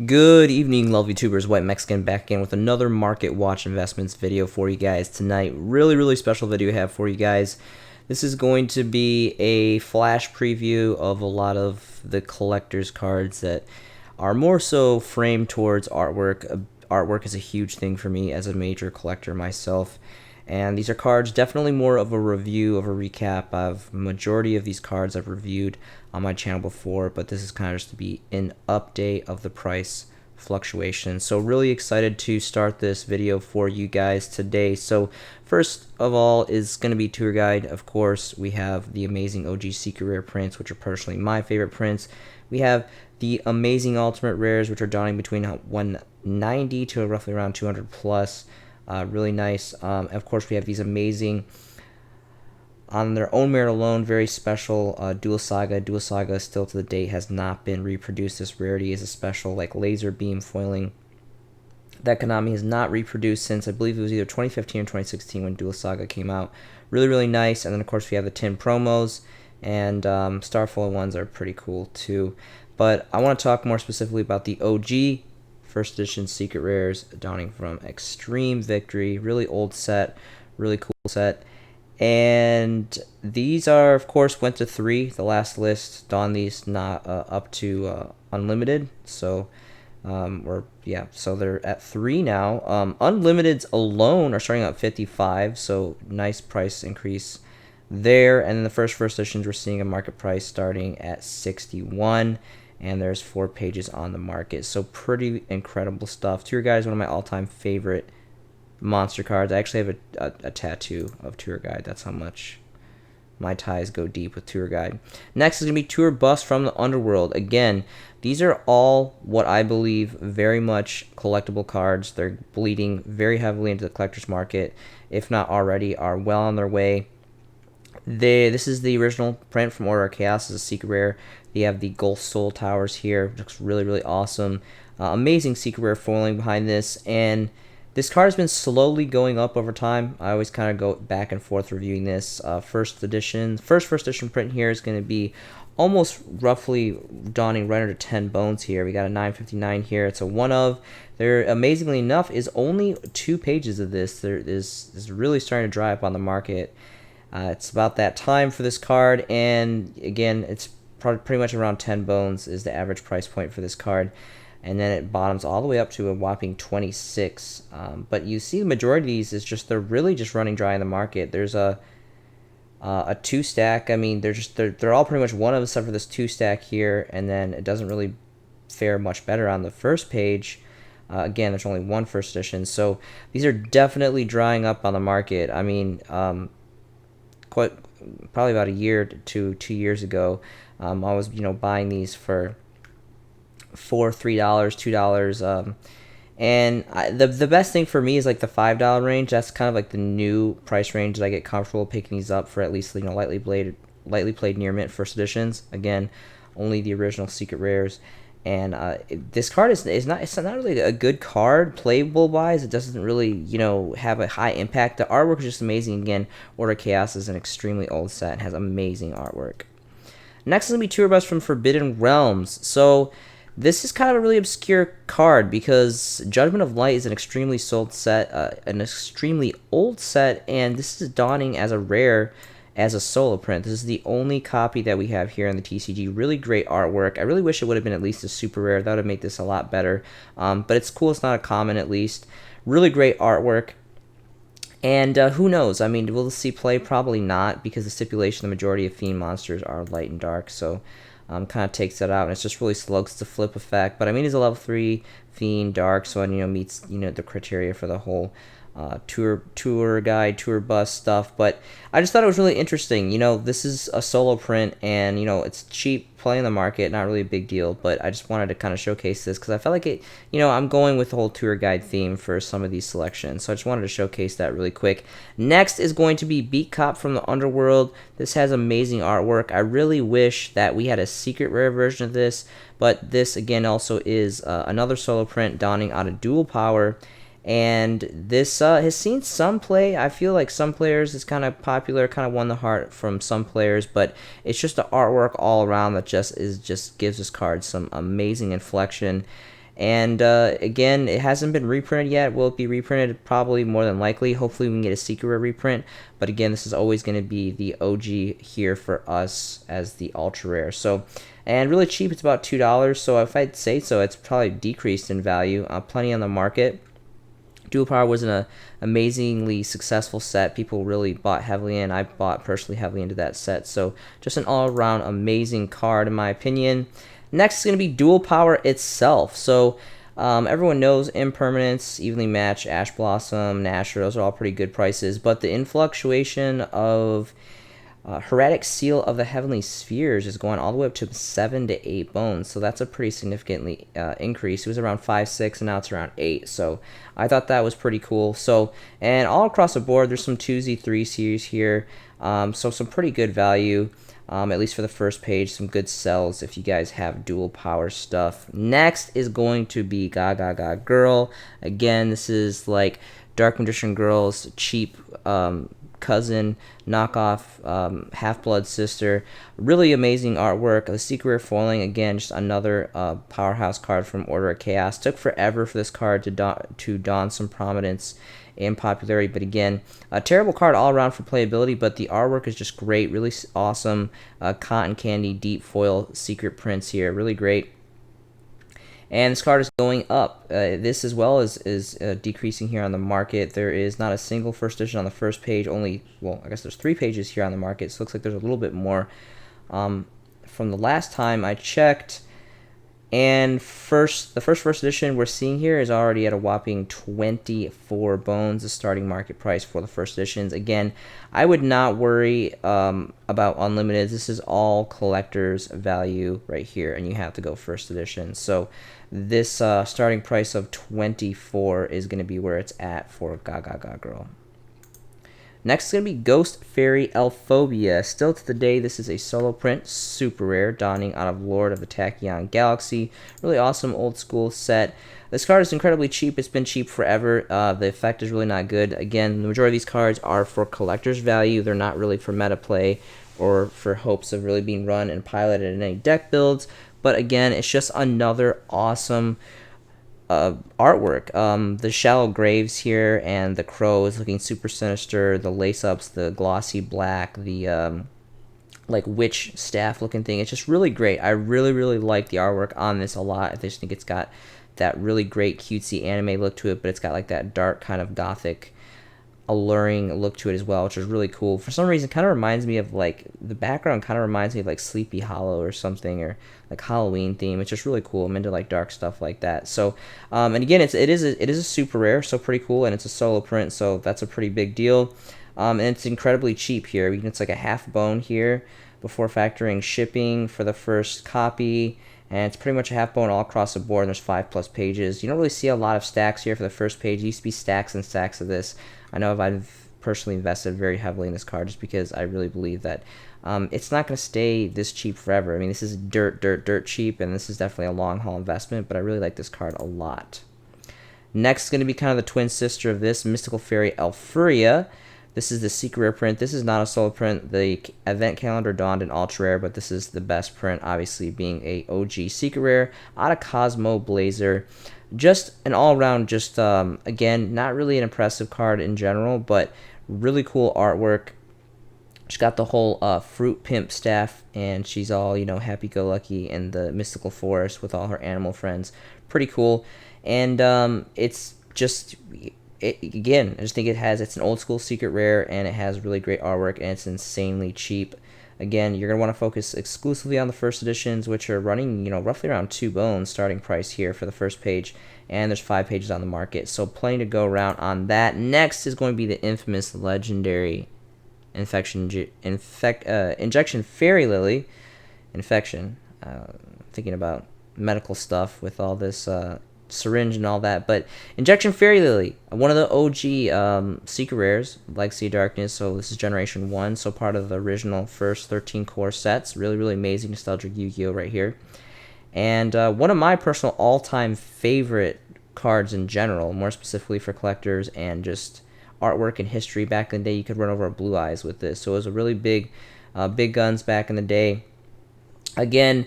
Good evening, lovely tubers. White Mexican back in with another market watch investments video for you guys tonight. Really special video I have for you guys. This is going to be a flash preview of a lot of the collector's cards that are more so framed towards artwork. Artwork is a huge thing for me as a major collector myself. And these are cards, definitely more of a review, of a recap of majority of these cards I've reviewed on my channel before, but this is kind of just to be an update of the price fluctuation. So really excited to start this video for you guys today. So first of all is going to be tour guide. Of course, we have the amazing OG secret rare prints, which are personally my favorite prints. We have the amazing ultimate rares, which are dawning between 190 to roughly around 200 plus. Really nice. Of course, we have these amazing, on their own merit alone, very special Dual Saga. Dual Saga still to the date has not been reproduced. This rarity is a special like laser beam foiling that Konami has not reproduced since I believe it was either 2015 or 2016 when Dual Saga came out. Really nice. And then of course we have the tin promos, and Starfoil ones are pretty cool too. But I want to talk more specifically about the OG first edition secret rares dawning from Extreme Victory. Really old set, really cool set. And these are, of course, went to 3. The last list dawned these not up to unlimited. So so they're at 3 now. Unlimiteds alone are starting at 55, so nice price increase there. And then the first editions we're seeing a market price starting at 61. And there's 4 pages on the market. So pretty incredible stuff. Tour Guide is one of my all-time favorite monster cards. I actually have a tattoo of Tour Guide. That's how much my ties go deep with Tour Guide. Next is going to be Tour Bus from the Underworld. Again, these are all what I believe very much collectible cards. They're bleeding very heavily into the collector's market, if not already are well on their way. This is the original print from Order of Chaos. It's a secret rare. They have the Gulf Soul Towers here. It looks really awesome. Amazing secret rare foiling behind this. And this card has been slowly going up over time. I always kind of go back and forth reviewing this. First edition print here is going to be almost roughly dawning right under 10 bones here. We got a 959 here. It's a one of. There, amazingly enough, is only 2 pages of this. There is really starting to dry up on the market. It's about that time for this card, and again, it's pretty much around 10 bones is the average price point for this card, and then it bottoms all the way up to a whopping 26. But you see the majority of these is just, they're really just running dry in the market. There's a 2 stack. I mean, they're all pretty much one of, except for this 2 stack here, and then it doesn't really fare much better on the first page. Again, there's only 1 first edition, so these are definitely drying up on the market. I mean, probably about a year to 2 years ago, I was buying these for $3, $2, and the best thing for me is like the $5 range. That's kind of like the new price range that I get comfortable picking these up for, at least lightly played near mint first editions. Again, only the original secret rares. And this card is not really a good card playable wise. It doesn't really have a high impact. The artwork is just amazing. Again, Order of Chaos is an extremely old set and has amazing artwork. Next is gonna be Tour Bus from Forbidden Realms. So this is kind of a really obscure card because Judgment of Light is an extremely sold set, an extremely old set, and this is dawning as a rare, as a solo print. This is the only copy that we have here in the TCG. Really great artwork. I really wish it would have been at least a super rare. That would have made this a lot better. But it's cool. It's not a common, at least. Really great artwork. And who knows? I mean, will see play? Probably not, because the stipulation, the majority of Fiend monsters are light and dark. So kind of takes that out, and it's just really slow. It's a flip effect. But I mean, he's a level 3 Fiend dark, so meets the criteria for the whole tour guide, tour bus stuff. But I just thought it was really interesting. This is a solo print, and it's cheap, play in the market, not really a big deal, but I just wanted to kind of showcase this because I felt like it, I'm going with the whole tour guide theme for some of these selections, so I just wanted to showcase that really quick. Next is going to be Beat Cop from the Underworld. This has amazing artwork. I really wish that we had a secret rare version of this, but this again also is another solo print dawning out of Dual Power. And this has seen some play. I feel like some players is kind of popular, kind of won the heart from some players, but it's just the artwork all around that just gives this card some amazing inflection. And again, it hasn't been reprinted yet. Will it be reprinted? Probably, more than likely. Hopefully we can get a secret rare reprint. But again, this is always going to be the OG here for us as the ultra rare. So, and really cheap. It's about $2. So if I'd say so, it's probably decreased in value. Plenty on the market. Dual Power was an amazingly successful set. People really bought heavily in. I bought personally heavily into that set. So just an all-around amazing card in my opinion. Next is going to be Dual Power itself. So everyone knows Impermanence, Evenly Matched, Ash Blossom, Nasher. Those are all pretty good prices. But the influctuation of Hieratic Seal of the Heavenly Spheres is going all the way up to 7 to 8 bones, so that's a pretty significantly increase. It was around 5, 6, and now it's around 8, so I thought that was pretty cool. So, and all across the board, there's some 2Z3 series here, so some pretty good value, at least for the first page, some good sells if you guys have Dual Power stuff. Next is going to be Gaga Girl. Again, this is like Dark Magician Girl's cheap cousin, knockoff, half-blood sister. Really amazing artwork. The secret rare foiling, again, just another powerhouse card from Order of Chaos. Took forever for this card to dawn some prominence and popularity, but again, a terrible card all around for playability, but the artwork is just great. Really awesome cotton candy deep foil secret prints here. Really great. And this card is going up. This as well is decreasing here on the market. There is not a single first edition on the first page. Only, well, I guess there's 3 pages here on the market. So it looks like there's a little bit more. From the last time I checked, and the first edition we're seeing here is already at a whopping 24 bones, the starting market price for the first editions. Again, I would not worry about unlimited. This is all collector's value right here, and you have to go first edition. So this starting price of 24 is going to be where it's at for Gaga Girl. Next is going to be Ghost Fairy Elphobia. Still to the day, this is a solo print, super rare, dawning out of Lord of the Tachyon Galaxy. Really awesome old school set. This card is incredibly cheap. It's been cheap forever. The effect is really not good. Again, the majority of these cards are for collector's value. They're not really for meta play or for hopes of really being run and piloted in any deck builds. But again, it's just another awesome artwork. The shallow graves here and the crow is looking super sinister. The lace ups, the glossy black, the like witch staff looking thing. It's just really great. I really like the artwork on this a lot. I just think it's got that really great cutesy anime look to it, but it's got like that dark kind of gothic alluring look to it as well, which is really cool. For some reason, kind of reminds me of like the background kind of reminds me of like Sleepy Hollow or something, or like Halloween theme. It's just really cool. I'm into like dark stuff like that. So, and again, it is a super rare, so pretty cool, and it's a solo print, so that's a pretty big deal. And it's incredibly cheap here. It's like a half bone here before factoring shipping for the first copy. And it's pretty much a half bone all across the board, and there's 5+ pages. You don't really see a lot of stacks here for the first page. It used to be stacks and stacks of this. I know I've personally invested very heavily in this card just because I really believe that it's not going to stay this cheap forever. I mean, this is dirt cheap, and this is definitely a long haul investment, but I really like this card a lot. Next is going to be kind of the twin sister of this, Mystical Fairy Elfuria. This is the secret rare print. This is not a solo print. The event calendar dawned in ultra rare, but this is the best print, obviously being a OG secret rare out of Cosmo Blazer. Just an all-around, just again, not really an impressive card in general, but really cool artwork. She's got the whole fruit pimp staff, and she's all, you know, happy-go-lucky in the mystical forest with all her animal friends. Pretty cool, and it's just. Again, I just think it's an old school secret rare, and it has really great artwork, and it's insanely cheap. Again, you're going to want to focus exclusively on the first editions, which are running, you know, roughly around 2 bones starting price here for the first page, and there's 5 pages on the market, so plenty to go around on that. Next is going to be the infamous legendary Injection Fairy Lily. Thinking about medical stuff with all this syringe and all that, but Injection Fairy Lily, one of the OG secret rares, Legacy of Darkness. So this is generation 1, so part of the original first 13 core sets. Really amazing nostalgic Yu-Gi-Oh right here, and one of my personal all-time favorite cards in general, more specifically for collectors and just artwork and history. Back in the day, you could run over Blue Eyes with this, so it was a really big guns back in the day. Again,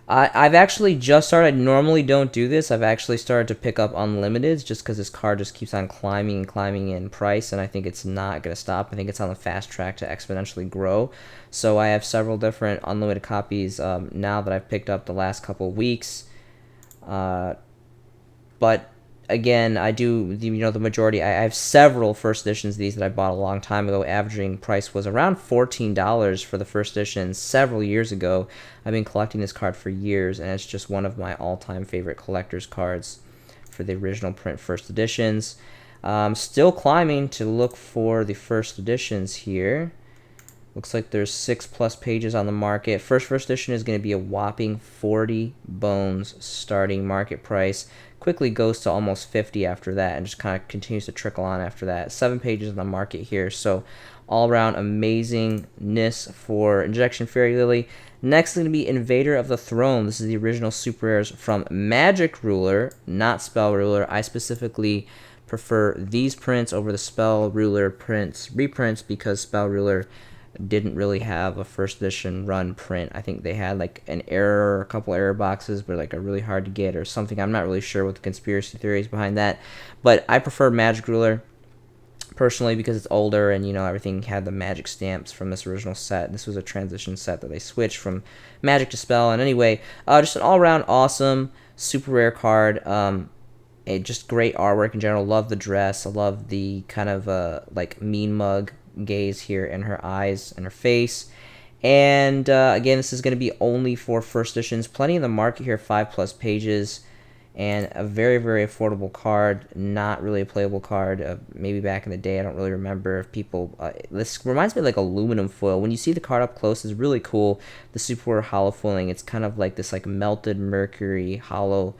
I've actually just started. I normally don't do this. I've actually started to pick up unlimiteds just because this card just keeps on climbing and climbing in price, and I think it's not going to stop. I think it's on the fast track to exponentially grow. So I have several different unlimited copies now that I've picked up the last couple of weeks. But again, I do, the majority. I have several first editions of these that I bought a long time ago. Averaging price was around $14 for the first edition several years ago. I've been collecting this card for years, and it's just one of my all-time favorite collector's cards for the original print first editions. Still climbing to look for the first editions here. Looks like there's 6+ pages on the market. First edition is going to be a whopping 40 bones starting market price. Quickly goes to almost 50 after that and just kind of continues to trickle on after that. 7 pages on the market here. So all around amazingness for Injection Fairy Lily. Next is going to be Invader of the Throne. This is the original super rares from Magic Ruler, not Spell Ruler. I specifically prefer these prints over the Spell Ruler reprints because Spell Ruler didn't really have a first edition run print. I think they had like an error, a couple error boxes, but like a really hard to get or something. I'm not really sure what the conspiracy theories behind that, but I prefer Magic Ruler personally because it's older and everything had the magic stamps from this original set. This was a transition set that they switched from magic to spell. And anyway, just an all-around awesome super rare card. Just great artwork in general. Love the dress. I love the kind of like mean mug gaze here in her eyes and her face. And again, this is going to be only for first editions. Plenty in the market here, 5+ pages, and a very, very affordable card. Not really a playable card. Maybe back in the day, I don't really remember if people. This reminds me of like aluminum foil. When you see the card up close, it's really cool. The super rare hollow foiling. It's kind of like this like melted mercury hollow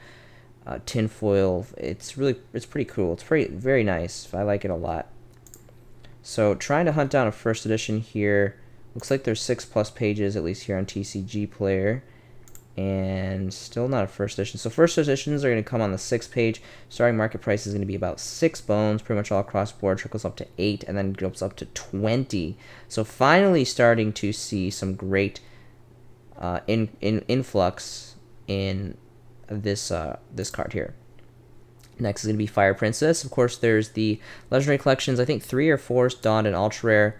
tin foil. It's pretty cool. It's very nice. I like it a lot. So trying to hunt down a first edition here. Looks like there's 6+ pages, at least here on TCG Player. And still not a first edition. So first editions are going to come on the 6th page. Starting market price is going to be about 6 bones, pretty much all across the board. Trickles up to 8, and then goes up to 20. So finally starting to see some great influx in this card here. Next is going to be Fire Princess. Of course, there's the Legendary Collections. I think 3 or 4 Dawned and Ultra Rare.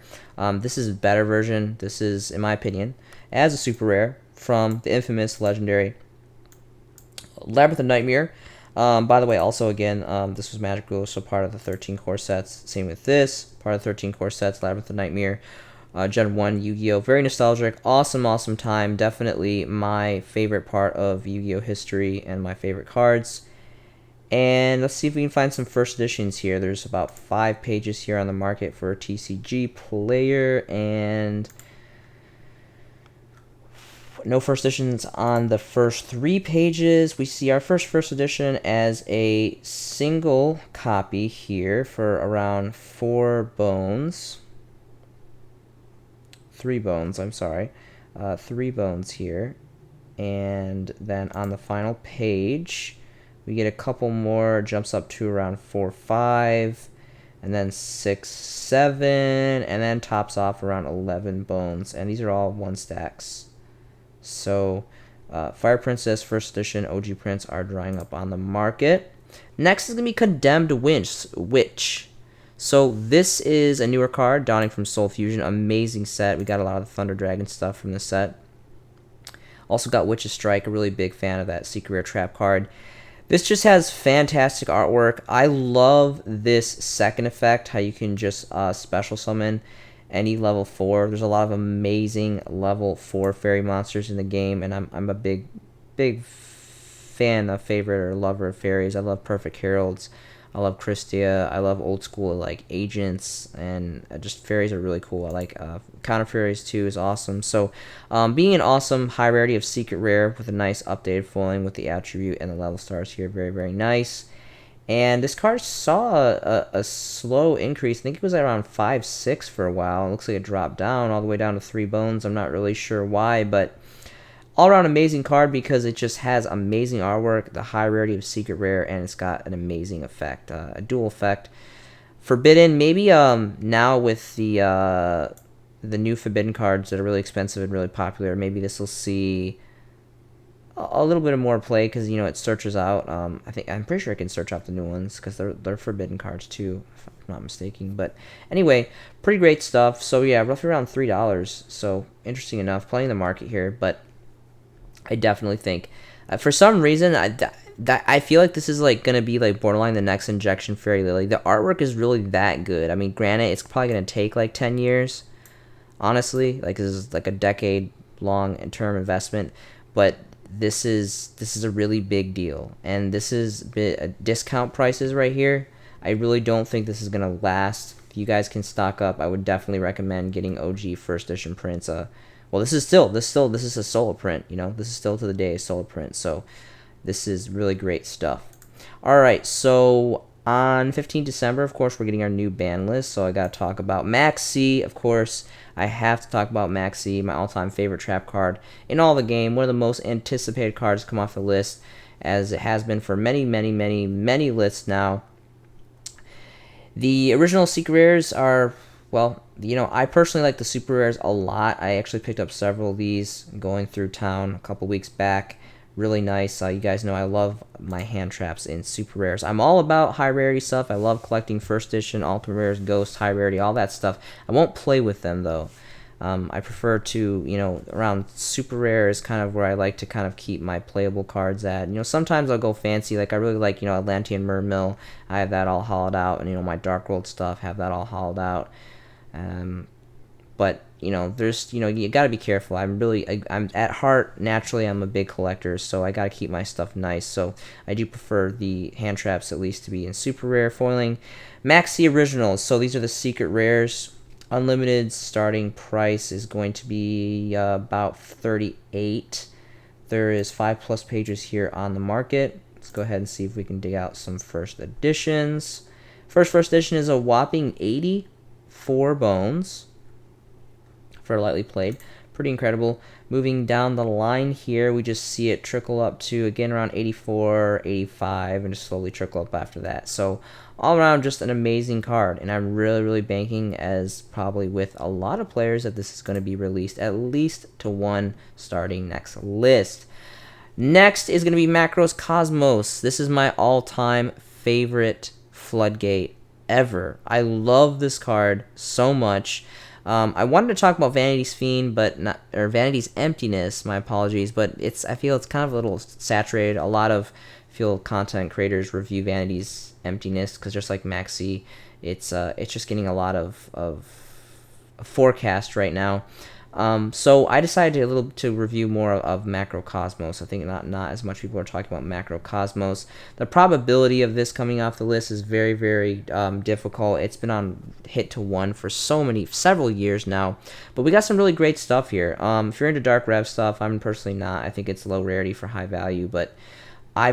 This is a better version. This is, in my opinion, as a super rare from the infamous Legendary Labyrinth of Nightmare. By the way, also again, this was Magic Ruler, so part of the 13 core sets. Same with this, part of the 13 core sets, Labyrinth of Nightmare. Gen 1 Yu-Gi-Oh! Very nostalgic. Awesome time. Definitely my favorite part of Yu-Gi-Oh! History and my favorite cards. And let's see if we can find some first editions here. There's about 5 pages here on the market for a TCG Player, and no first editions on the first 3 pages. We see our first edition as a single copy here for around 4 bones. 3 bones, I'm sorry. 3 bones here. And then on the final page, we get a couple more, jumps up to around 4, 5, and then 6, 7, and then tops off around 11 bones. And these are all 1 stacks. So, Fire Princess First Edition OG prints are drying up on the market. Next is going to be Condemned Witch. So this is a newer card, dawning from Soul Fusion. Amazing set. We got a lot of the Thunder Dragon stuff from this set. Also got Witch's Strike, a really big fan of that Secret Rare Trap card. This just has fantastic artwork. I love this second effect, how you can just special summon any level 4. There's a lot of amazing level 4 fairy monsters in the game, and I'm a big fan of favorite or lover of fairies. I love Perfect Heralds. I love Christia. I love old school like agents, and just fairies are really cool. I like Counter Fairies too is awesome. So being an awesome high rarity of secret rare with a nice updated foiling with the attribute and the level stars here, very nice. And this card saw a slow increase. I think it was around 5, 6 for a while. It looks like it dropped down all the way down to 3 bones. I'm not really sure why, but all-around amazing card because it just has amazing artwork, the high rarity of secret rare, and it's got an amazing effect, a dual effect. Forbidden, maybe now with the new Forbidden cards that are really expensive and really popular, maybe this will see a little bit of more play because it searches out. I'm pretty sure I can search out the new ones because they're forbidden cards too, if I'm not mistaken. But anyway, pretty great stuff. So yeah, roughly around $3. So interesting enough, playing the market here, but I definitely think for some reason I feel like this is like gonna be like borderline the next Injection Fairy Lily. The artwork is really that good. I mean, granted, it's probably gonna take like 10 years, honestly. Like this is like a decade long term investment, but this is a really big deal, and this is discount prices right here. I really don't think this is gonna last. If you guys can stock up, I would definitely recommend getting OG first edition prints. Well, this is a solo print. This is still to the day a solo print. So this is really great stuff. All right, so on 15 December, of course, we're getting our new ban list. So I got to talk about Max C. Of course, I have to talk about Max C, my all-time favorite trap card in all the game. One of the most anticipated cards to come off the list, as it has been for many, many, many, many lists now. The original secret rares are, well, I personally like the super rares a lot. I actually picked up several of these going through town a couple weeks back. Really nice. You guys know I love my hand traps in super rares. I'm all about high rarity stuff. I love collecting first edition, ultimate rares, ghost, high rarity, all that stuff. I won't play with them though. I prefer to, around super rare is kind of where I like to kind of keep my playable cards at. Sometimes I'll go fancy. Like I really like, Atlantean Mermill. I have that all hollowed out, and my Dark World stuff have that all hollowed out. But there's you got to be careful. I'm at heart naturally I'm a big collector, so I got to keep my stuff nice. So I do prefer the hand traps at least to be in super rare foiling. Maxi originals. So these are the secret rares. Unlimited starting price is going to be about 38. There is 5+ pages here on the market. Let's go ahead and see if we can dig out some first editions. First edition is a whopping 84 bones for lightly played. Pretty incredible. Moving down the line here, we just see it trickle up to, again, around 84, 85, and just slowly trickle up after that. So all around, just an amazing card, and I'm really, really banking, as probably with a lot of players, that this is going to be released at least to one starting next list. Next is going to be Macros Cosmos. This is my all-time favorite floodgate ever. I love this card so much. I wanted to talk about Vanity's Fiend, or Vanity's Emptiness, my apologies, but I feel it's kind of a little saturated. A lot of content creators review Vanity's Emptiness because just like Maxi, it's just getting a lot of forecast right now. So I decided to review more of Macrocosmos. I think not as much people are talking about Macrocosmos. The probability of this coming off the list is very, very difficult. It's been on hit to 1 for several years now. But we got some really great stuff here. If you're into Dark Rev stuff, I'm personally not. I think it's low rarity for high value, but my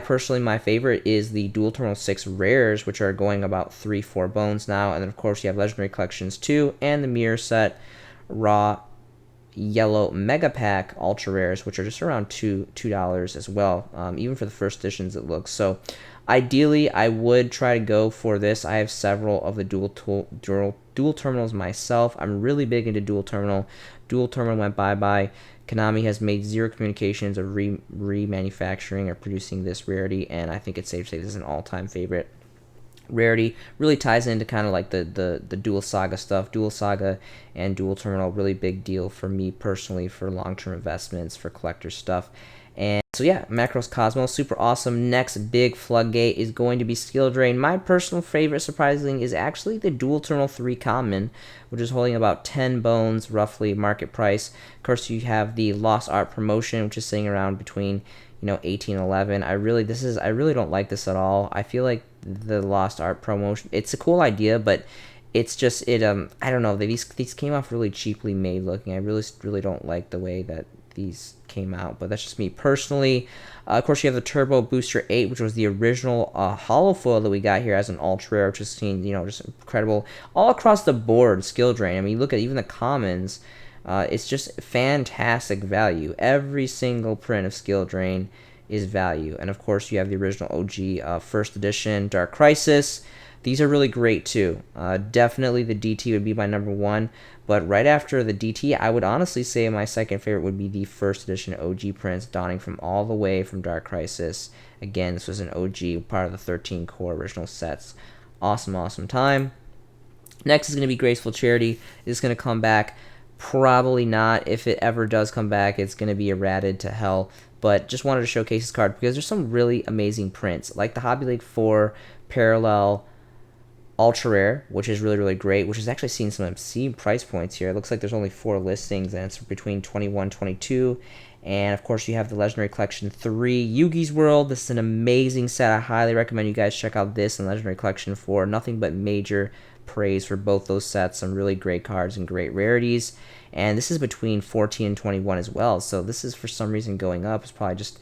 favorite is the Dual Terminal 6 rares, which are going about 3-4 bones now. And then, of course, you have Legendary Collections 2 and the Mirror Set Raw Yellow Mega Pack Ultra Rares, which are just around $2 as well, even for the first editions it looks. So ideally, I would try to go for this. I have several of the dual terminals myself. I'm really big into dual terminal. Dual terminal went bye-bye. Konami has made zero communications of remanufacturing or producing this rarity, and I think it's safe to say this is an all-time favorite rarity. Really ties into kind of like the Dual Saga stuff. Dual Saga and Dual Terminal, really big deal for me personally for long-term investments, for collector stuff. And so yeah, Macros Cosmos, super awesome. Next big floodgate is going to be Skill Drain. My personal favorite, surprisingly, is actually the Dual Terminal 3 Common, which is holding about 10 bones, roughly market price. Of course, you have the Lost Art Promotion, which is sitting around between 18 and 11. I really don't like this at all. I feel like the Lost Art Promotion, it's a cool idea, but it's just I don't know, these came off really cheaply made looking. I really don't like the way that these came out, but that's just me personally. Of course, you have the Turbo Booster 8, which was the original hollow foil that we got here as an ultra rare, which is just incredible all across the board. Skill Drain. I mean, look at even the commons. It's just fantastic value. Every single print of Skill Drain is value. And of course, you have the original OG first edition Dark Crisis, these are really great too. Definitely the DT would be my number one, but right after the DT, I would honestly say my second favorite would be the first edition OG prints, dawning from all the way from Dark Crisis. Again, this was an OG, part of the 13 core original sets. Awesome, awesome time. Next is going to be Graceful Charity. It's going to come back. Probably not. If it ever does come back, it's going to be errated to hell. But just wanted to showcase this card because there's some really amazing prints, like the Hobby League 4 Parallel Ultra Rare, which is really, really great, which is actually seeing some obscene price points here. It looks like there's only 4 listings, and it's between 21, 22. And, of course, you have the Legendary Collection 3 Yugi's World. This is an amazing set. I highly recommend you guys check out this and Legendary Collection 4. Nothing but major praise for both those sets. Some really great cards and great rarities. And this is between 14 and 21 as well. So this is, for some reason, going up. It's probably just...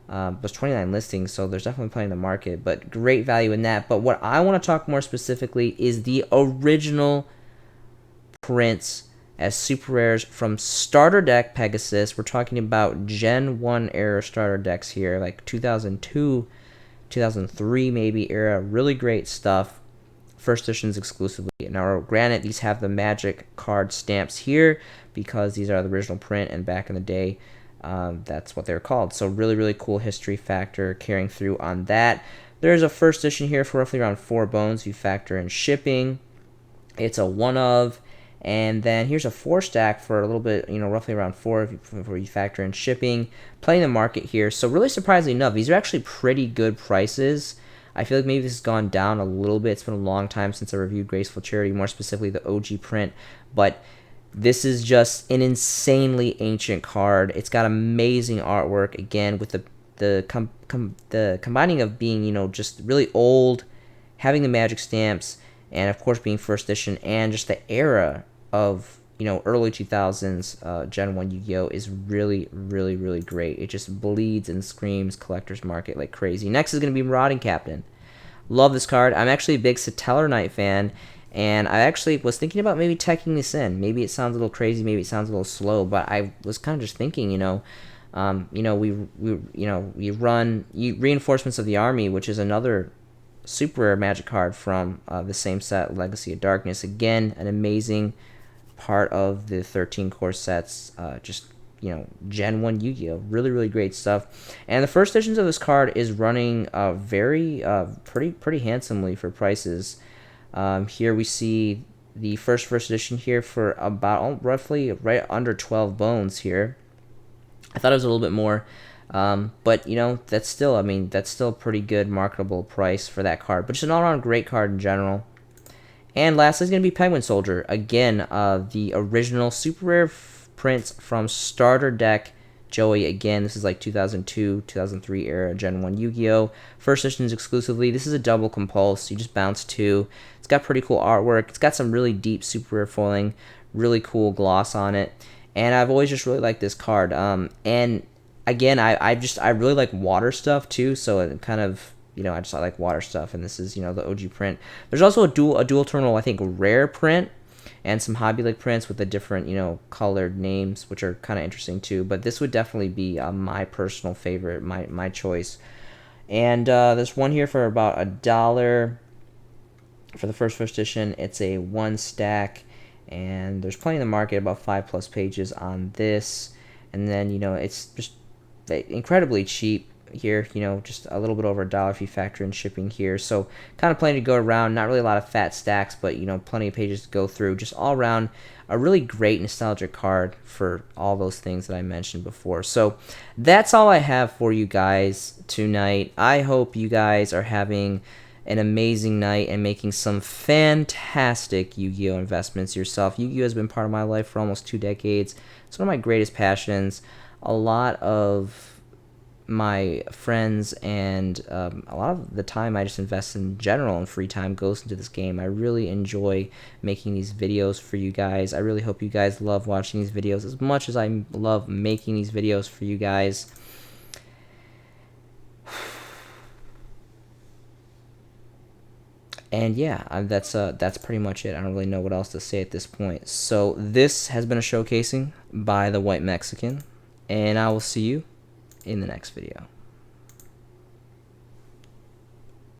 there's 29 listings, so there's definitely plenty in the market, but great value in that. But what I want to talk more specifically is the original prints as super rares from starter deck Pegasus. We're talking about Gen 1 era starter decks here, like 2002, 2003 maybe era. Really great stuff. First editions exclusively. Now, granted, these have the magic card stamps here because these are the original print, and back in the day, that's what they're called. So really, really cool history factor carrying through on that. There's a first edition here for roughly around 4 bones. You factor in shipping. It's a one of. And then here's a 4 stack for a little bit, roughly around 4 before you factor in shipping. Playing the market here. So really surprisingly enough, these are actually pretty good prices. I feel like maybe this has gone down a little bit. It's been a long time since I reviewed Graceful Charity, more specifically the OG print. But this is just an insanely ancient card. It's got amazing artwork, again, with the combining of being, just really old, having the magic stamps, and of course being first edition, and just the era of, early 2000s Gen 1 Yu-Gi-Oh! Is really, really, really great. It just bleeds and screams collector's market like crazy. Next is going to be Marauding Captain. Love this card. I'm actually a big Satellar Knight fan, and I actually was thinking about maybe teching this in. Maybe it sounds a little crazy, maybe it sounds a little slow, but I was kind of just thinking, we run Reinforcements of the Army, which is another super rare magic card from the same set, Legacy of Darkness. Again, an amazing part of the 13 core sets. Gen 1 Yu-Gi-Oh! Really, really great stuff. And the first editions of this card is running pretty handsomely for prices. Here we see the first edition here for about roughly right under 12 bones here. I thought it was a little bit more, but that's still a pretty good marketable price for that card. But just an all-around great card in general. And lastly is going to be Penguin Soldier. Again, the original super rare prints from starter deck Joey. Again, this is like 2002, 2003 era Gen 1 Yu-Gi-Oh! First editions exclusively. This is a double compulse. You just bounce 2. It's got pretty cool artwork. It's got some really deep super rare foiling. Really cool gloss on it. And I've always just really liked this card. And again, I really like water stuff too. So it kind of, I like water stuff. And this is, the OG print. There's also a dual terminal, I think, rare print. And some Hobby League prints with the different, colored names, which are kind of interesting too. But this would definitely be my personal favorite, my choice. And there's one here for about $1 for the first edition. It's a 1 stack, and there's plenty in the market, about 5+ pages on this. And then, it's just incredibly cheap here, just a little bit over $1 if you factor in shipping here. So kind of plenty to go around, not really a lot of fat stacks, but plenty of pages to go through. Just all around a really great nostalgic card for all those things that I mentioned before. So that's all I have for you guys tonight. I hope you guys are having an amazing night and making some fantastic Yu-Gi-Oh! Investments yourself. Yu-Gi-Oh! Has been part of my life for almost 2 decades. It's one of my greatest passions. A lot of my friends and a lot of the time I just invest in general and free time goes into this game. I really enjoy making these videos for you guys. I really hope you guys love watching these videos as much as I love making these videos for you guys. And yeah, that's pretty much it. I don't really know what else to say at this point. So this has been a showcasing by the White Mexican, and I will see you in the next video.